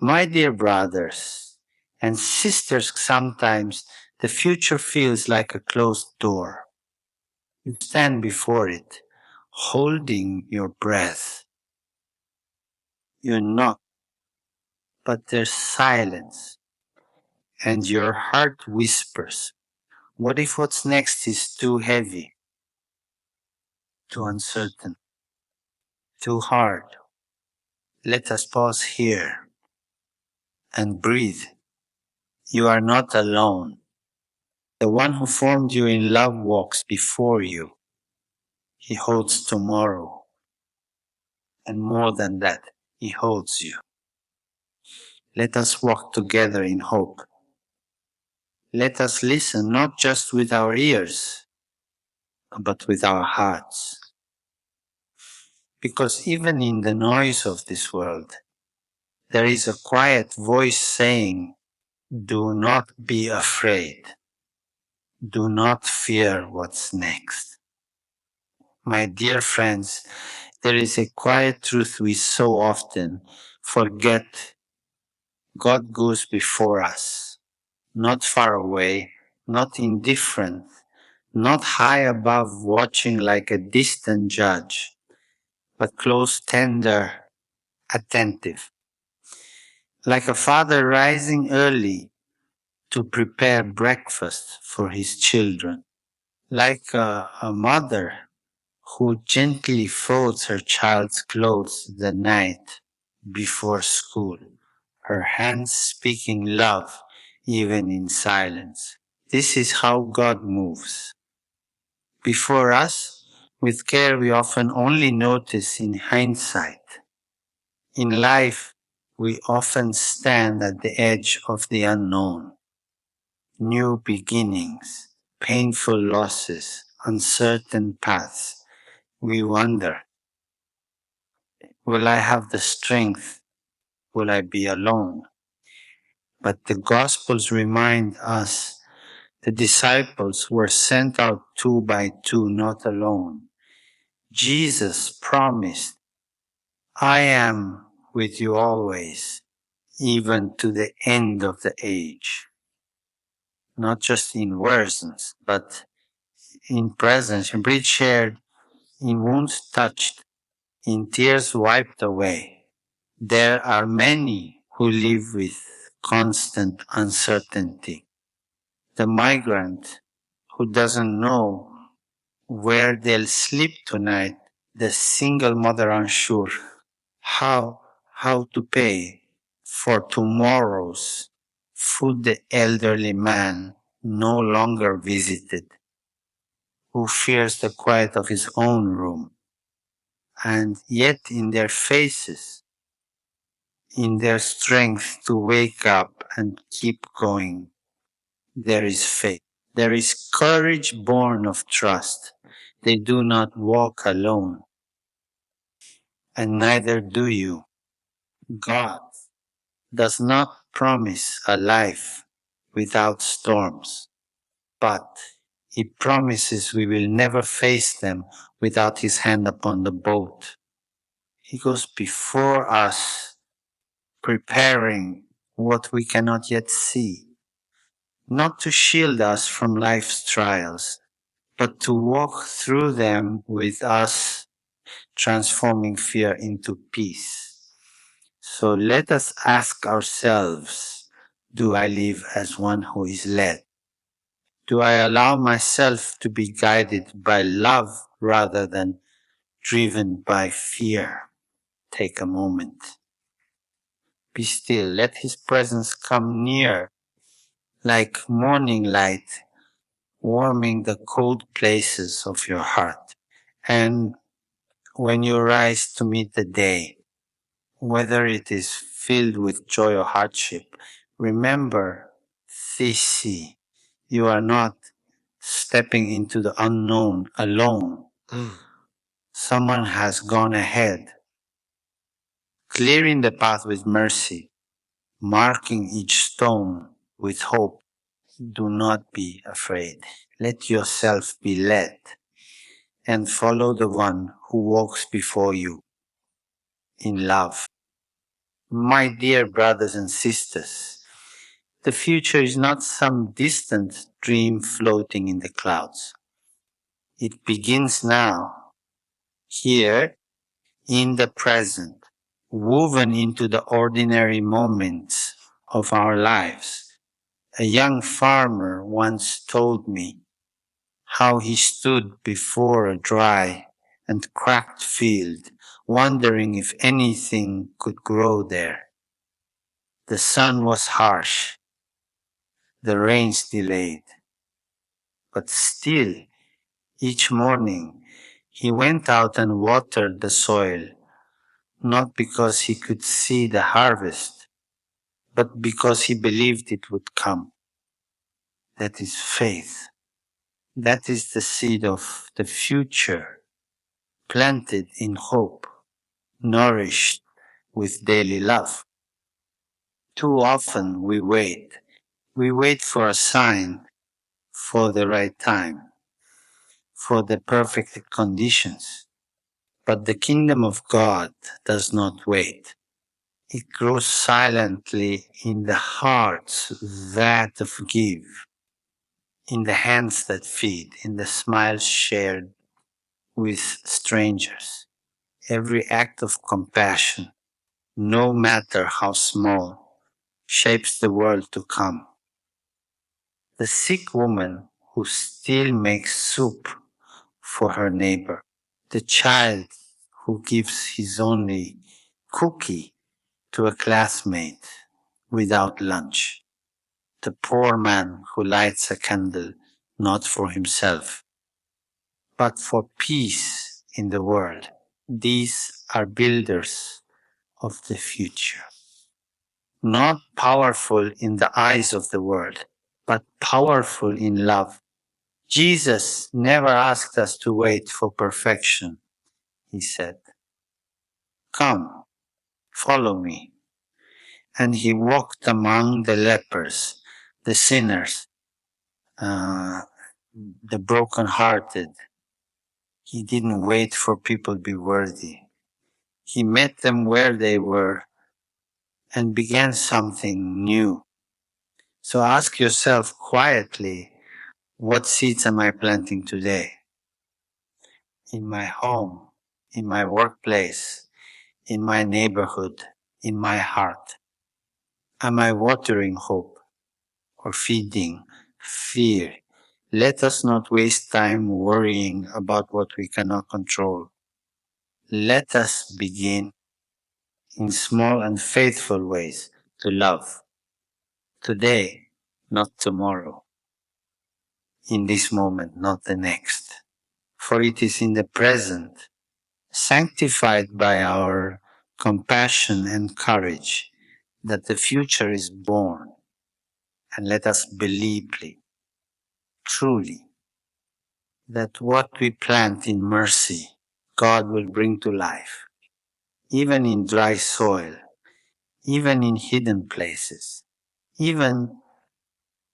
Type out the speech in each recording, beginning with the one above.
My dear brothers and sisters, sometimes the future feels like a closed door. You stand before it, holding your breath. You knock, but there's silence, and your heart whispers, what if what's next is too heavy, too uncertain, too hard? Let us pause here and breathe. You are not alone. The one who formed you in love walks before you. He holds tomorrow. And more than that, he holds you. Let us walk together in hope. Let us listen not just with our ears, but with our hearts. Because even in the noise of this world, there is a quiet voice saying, do not be afraid. Do not fear what's next. My dear friends, there is a quiet truth we so often forget. God goes before us, not far away, not indifferent, not high above watching like a distant judge, but close, tender, attentive. Like a father rising early to prepare breakfast for his children. Like a mother who gently folds her child's clothes the night before school, her hands speaking love even in silence. This is how God moves. Before us, with care we often only notice in hindsight. In life, we often stand at the edge of the unknown. New beginnings, painful losses, uncertain paths. We wonder, will I have the strength? Will I be alone? But the Gospels remind us the disciples were sent out 2 by 2, not alone. Jesus promised, I am with you always, even to the end of the age. Not just in words, but in presence, in bread shared, in wounds touched, in tears wiped away. There are many who live with constant uncertainty. The migrant who doesn't know where they'll sleep tonight, the single mother unsure how to pay for tomorrow's food, the elderly man no longer visited, who fears the quiet of his own room. And yet in their faces, in their strength to wake up and keep going, there is faith. There is courage born of trust. They do not walk alone, and neither do you. God does not promise a life without storms, but He promises we will never face them without His hand upon the boat. He goes before us, preparing what we cannot yet see, not to shield us from life's trials, but to walk through them with us, transforming fear into peace. So let us ask ourselves, do I live as one who is led? Do I allow myself to be guided by love rather than driven by fear? Take a moment. Be still. Let His presence come near like morning light, warming the cold places of your heart. And when you rise to meet the day, whether it is filled with joy or hardship, remember, Thesi, you are not stepping into the unknown alone. Someone has gone ahead, clearing the path with mercy, marking each stone with hope. Do not be afraid. Let yourself be led and follow the one who walks before you in love. My dear brothers and sisters, the future is not some distant dream floating in the clouds. It begins now, here, in the present, woven into the ordinary moments of our lives. A young farmer once told me how he stood before a dry and cracked field, wondering if anything could grow there. The sun was harsh, the rains delayed, but still, each morning, he went out and watered the soil, not because he could see the harvest, but because he believed it would come. That is faith. That is the seed of the future, planted in hope, nourished with daily love. Too often we wait. We wait for a sign, for the right time, for the perfect conditions. But the kingdom of God does not wait. It grows silently in the hearts that give, in the hands that feed, in the smiles shared with strangers. Every act of compassion, no matter how small, shapes the world to come. The sick woman who still makes soup for her neighbor, the child who gives his only cookie to a classmate without lunch, the poor man who lights a candle not for himself, but for peace in the world. These are builders of the future, not powerful in the eyes of the world, but powerful in love. Jesus never asked us to wait for perfection. He said, "Come, follow me." And he walked among the lepers, the sinners, the brokenhearted. He didn't wait for people to be worthy. He met them where they were and began something new. So ask yourself quietly, what seeds am I planting today? In my home, in my workplace, in my neighborhood, in my heart. Am I watering hope or feeding fear? Let us not waste time worrying about what we cannot control. Let us begin in small and faithful ways to love. Today, not tomorrow. In this moment, not the next. For it is in the present, sanctified by our compassion and courage, that the future is born. And let us believe truly, that what we plant in mercy, God will bring to life, even in dry soil, even in hidden places, even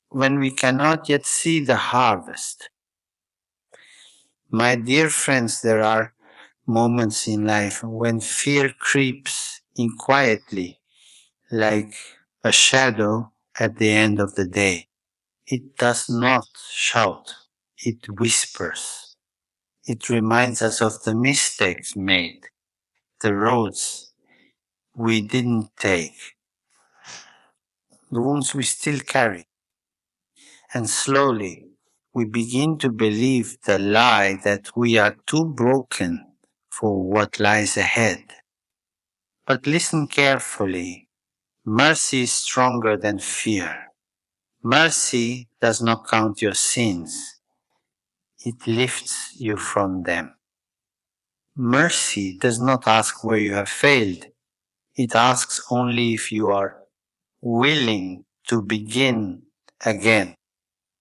when we cannot yet see the harvest. My dear friends, there are moments in life when fear creeps in quietly, like a shadow at the end of the day. It does not shout, it whispers. It reminds us of the mistakes made, the roads we didn't take, the wounds we still carry. And slowly we begin to believe the lie that we are too broken for what lies ahead. But listen carefully. Mercy is stronger than fear. Mercy does not count your sins. It lifts you from them. Mercy does not ask where you have failed. It asks only if you are willing to begin again.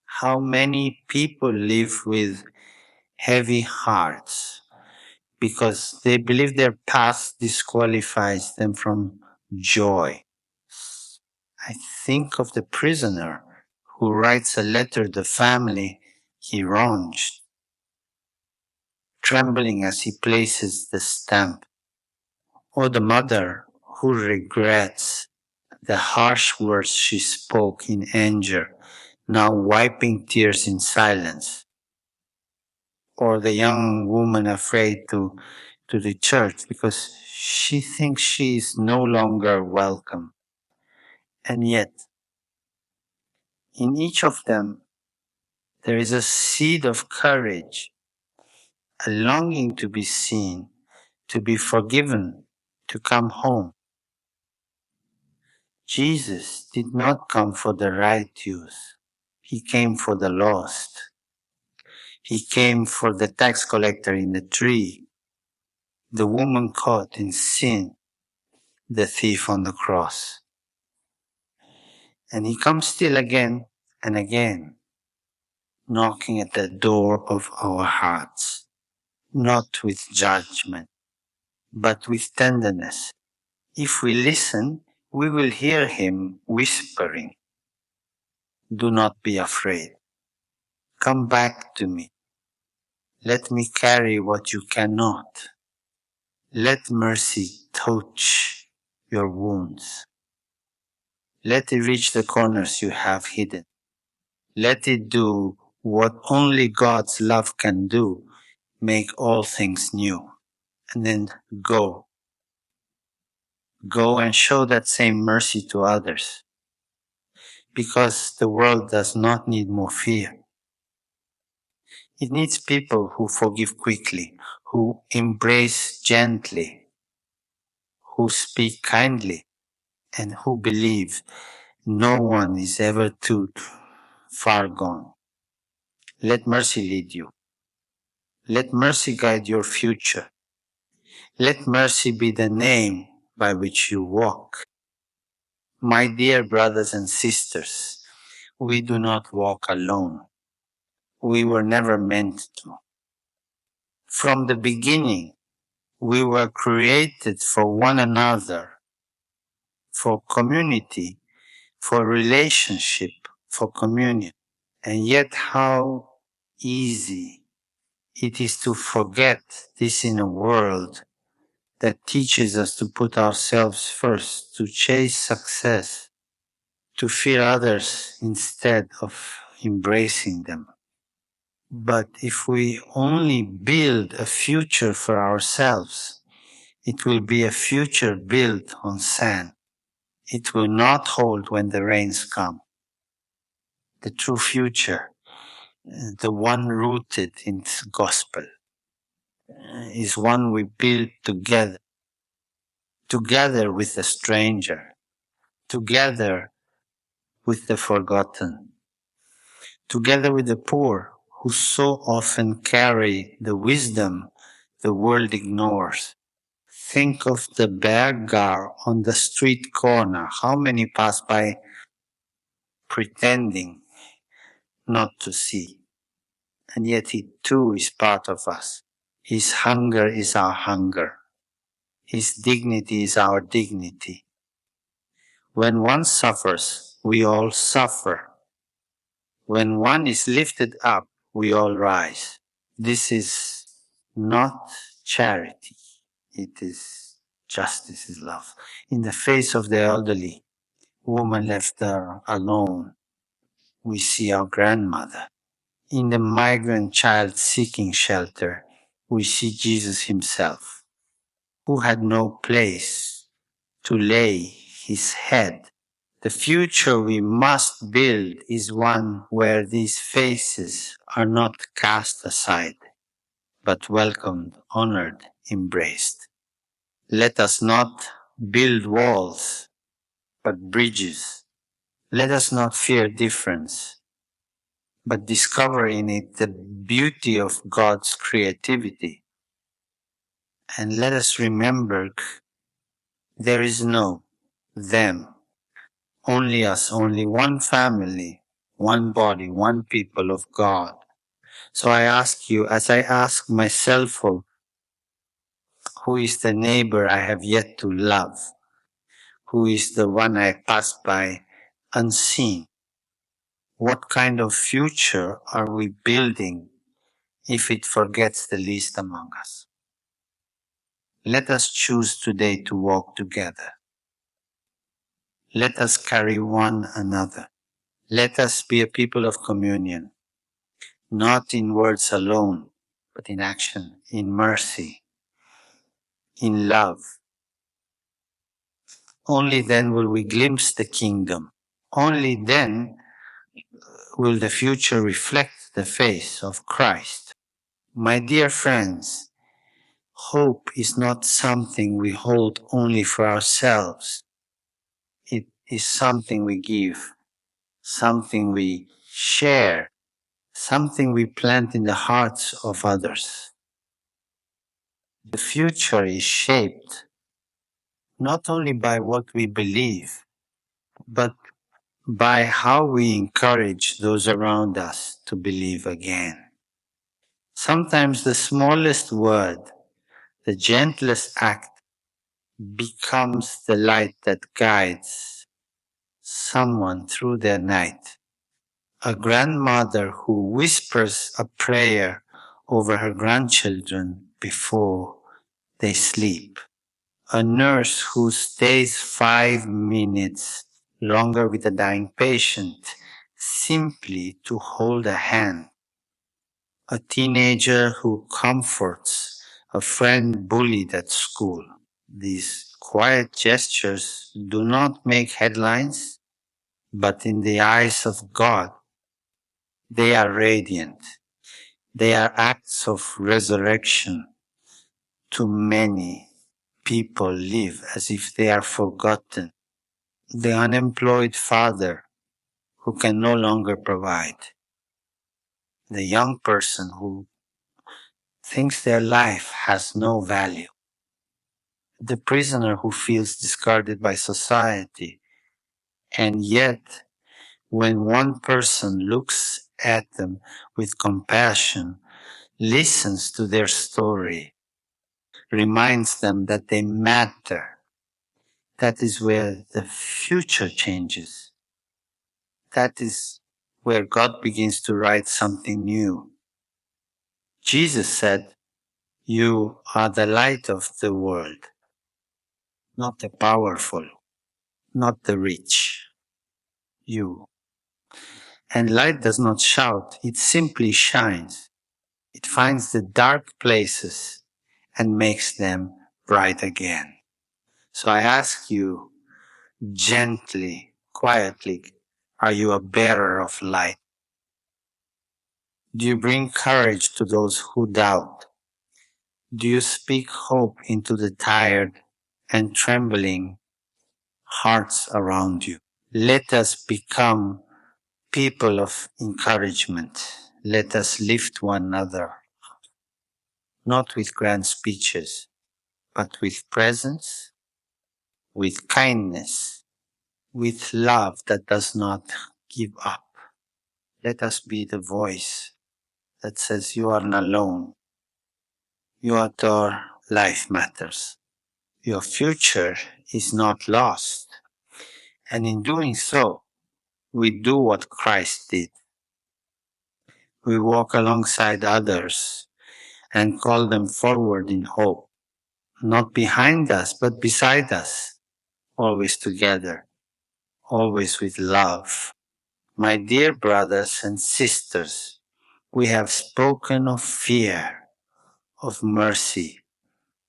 How many people live with heavy hearts because they believe their past disqualifies them from joy? I think of the prisoner who writes a letter to the family he wronged, trembling as he places the stamp, or the mother who regrets the harsh words she spoke in anger, now wiping tears in silence. Or the young woman afraid to the church because she thinks she is no longer welcome. And yet, in each of them, there is a seed of courage, a longing to be seen, to be forgiven, to come home. Jesus did not come for the righteous. He came for the lost. He came for the tax collector in the tree, the woman caught in sin, the thief on the cross. And he comes still again and again, knocking at the door of our hearts, not with judgment, but with tenderness. If we listen, we will hear him whispering, "Do not be afraid. Come back to me. Let me carry what you cannot. Let mercy touch your wounds. Let it reach the corners you have hidden. Let it do what only God's love can do, make all things new." And then go. Go and show that same mercy to others. Because the world does not need more fear. It needs people who forgive quickly, who embrace gently, who speak kindly, and who believe no one is ever too far gone. Let mercy lead you. Let mercy guide your future. Let mercy be the name by which you walk. My dear brothers and sisters, we do not walk alone. We were never meant to. From the beginning, we were created for one another, for community, for relationship, for communion. And yet how easy it is to forget this in a world that teaches us to put ourselves first, to chase success, to fear others instead of embracing them. But if we only build a future for ourselves, it will be a future built on sand. It will not hold when the rains come. The true future, the one rooted in the gospel, is one we build together, together with the stranger, together with the forgotten, together with the poor who so often carry the wisdom the world ignores. Think of the beggar on the street corner. How many pass by pretending not to see? And yet he too is part of us. His hunger is our hunger. His dignity is our dignity. When one suffers, we all suffer. When one is lifted up, we all rise. This is not charity. It is justice, is love. In the face of the elderly, woman left there alone, we see our grandmother. In the migrant child seeking shelter, we see Jesus himself, who had no place to lay his head. The future we must build is one where these faces are not cast aside, but welcomed, honored, embraced. Let us not build walls, but bridges. Let us not fear difference, but discover in it the beauty of God's creativity. And let us remember there is no them, only us, only one family, one body, one people of God. So I ask you, as I ask myself, who is the neighbor I have yet to love? Who is the one I pass by unseen? What kind of future are we building if it forgets the least among us? Let us choose today to walk together. Let us carry one another. Let us be a people of communion, not in words alone, but in action, in mercy, in love. Only then will we glimpse the kingdom. Only then will the future reflect the face of Christ. My dear friends, hope is not something we hold only for ourselves. It is something we give, something we share, something we plant in the hearts of others. The future is shaped not only by what we believe, but by how we encourage those around us to believe again. Sometimes the smallest word, the gentlest act becomes the light that guides someone through their night. A grandmother who whispers a prayer over her grandchildren before they sleep. A nurse who stays 5 minutes longer with a dying patient simply to hold a hand. A teenager who comforts a friend bullied at school. These quiet gestures do not make headlines, but in the eyes of God, they are radiant. They are acts of resurrection. Too many people live as if they are forgotten. The unemployed father who can no longer provide. The young person who thinks their life has no value. The prisoner who feels discarded by society. And yet, when one person looks at them with compassion, listens to their story, reminds them that they matter, that is where the future changes. That is where God begins to write something new. Jesus said, "You are the light of the world, not the powerful, not the rich. You." And light does not shout, it simply shines. It finds the dark places and makes them bright again. So I ask you gently, quietly, are you a bearer of light? Do you bring courage to those who doubt? Do you speak hope into the tired and trembling hearts around you? Let us become people of encouragement. Let us lift one another, not with grand speeches, but with presence, with kindness, with love that does not give up. Let us be the voice that says you are not alone. Your life matters. Your future is not lost. And in doing so, we do what Christ did. We walk alongside others and call them forward in hope, not behind us, but beside us, always together, always with love. My dear brothers and sisters, we have spoken of fear, of mercy,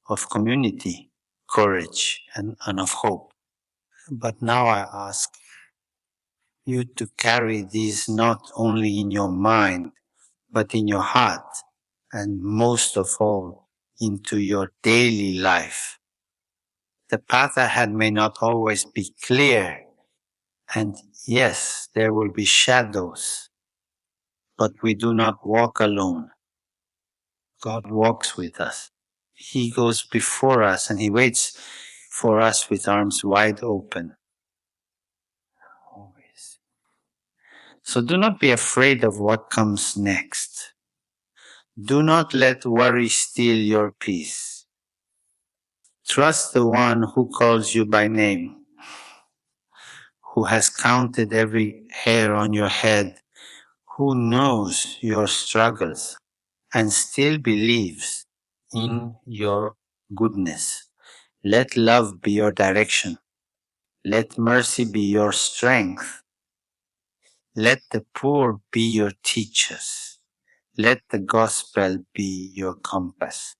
of community, courage, and of hope. But now I ask you to carry these not only in your mind, but in your heart, and most of all, into your daily life. The path ahead may not always be clear, and yes, there will be shadows, but we do not walk alone. God walks with us. He goes before us and He waits for us with arms wide open. Always. So do not be afraid of what comes next. Do not let worry steal your peace. Trust the one who calls you by name, who has counted every hair on your head, who knows your struggles and still believes in your goodness. Let love be your direction. Let mercy be your strength. Let the poor be your teachers. Let the gospel be your compass.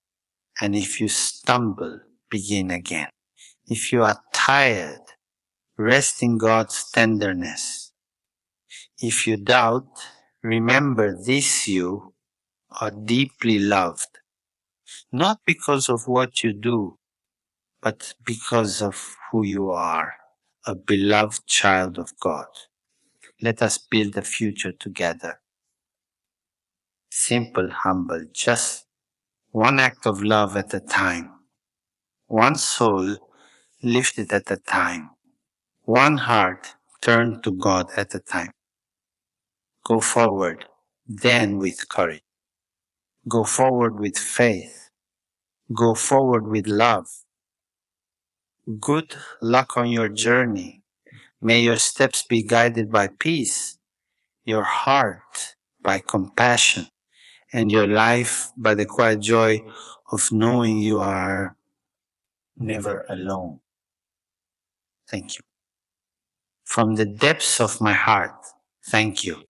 And if you stumble, begin again. If you are tired, rest in God's tenderness. If you doubt, remember this: you are deeply loved, not because of what you do, but because of who you are, a beloved child of God. Let us build a future together. Simple, humble, just one act of love at a time, one soul lifted at a time, one heart turned to God at a time. Go forward, then with courage. Go forward with faith. Go forward with love. Good luck on your journey. May your steps be guided by peace, your heart by compassion, and your life by the quiet joy of knowing you are never alone. Thank you. From the depths of my heart, thank you.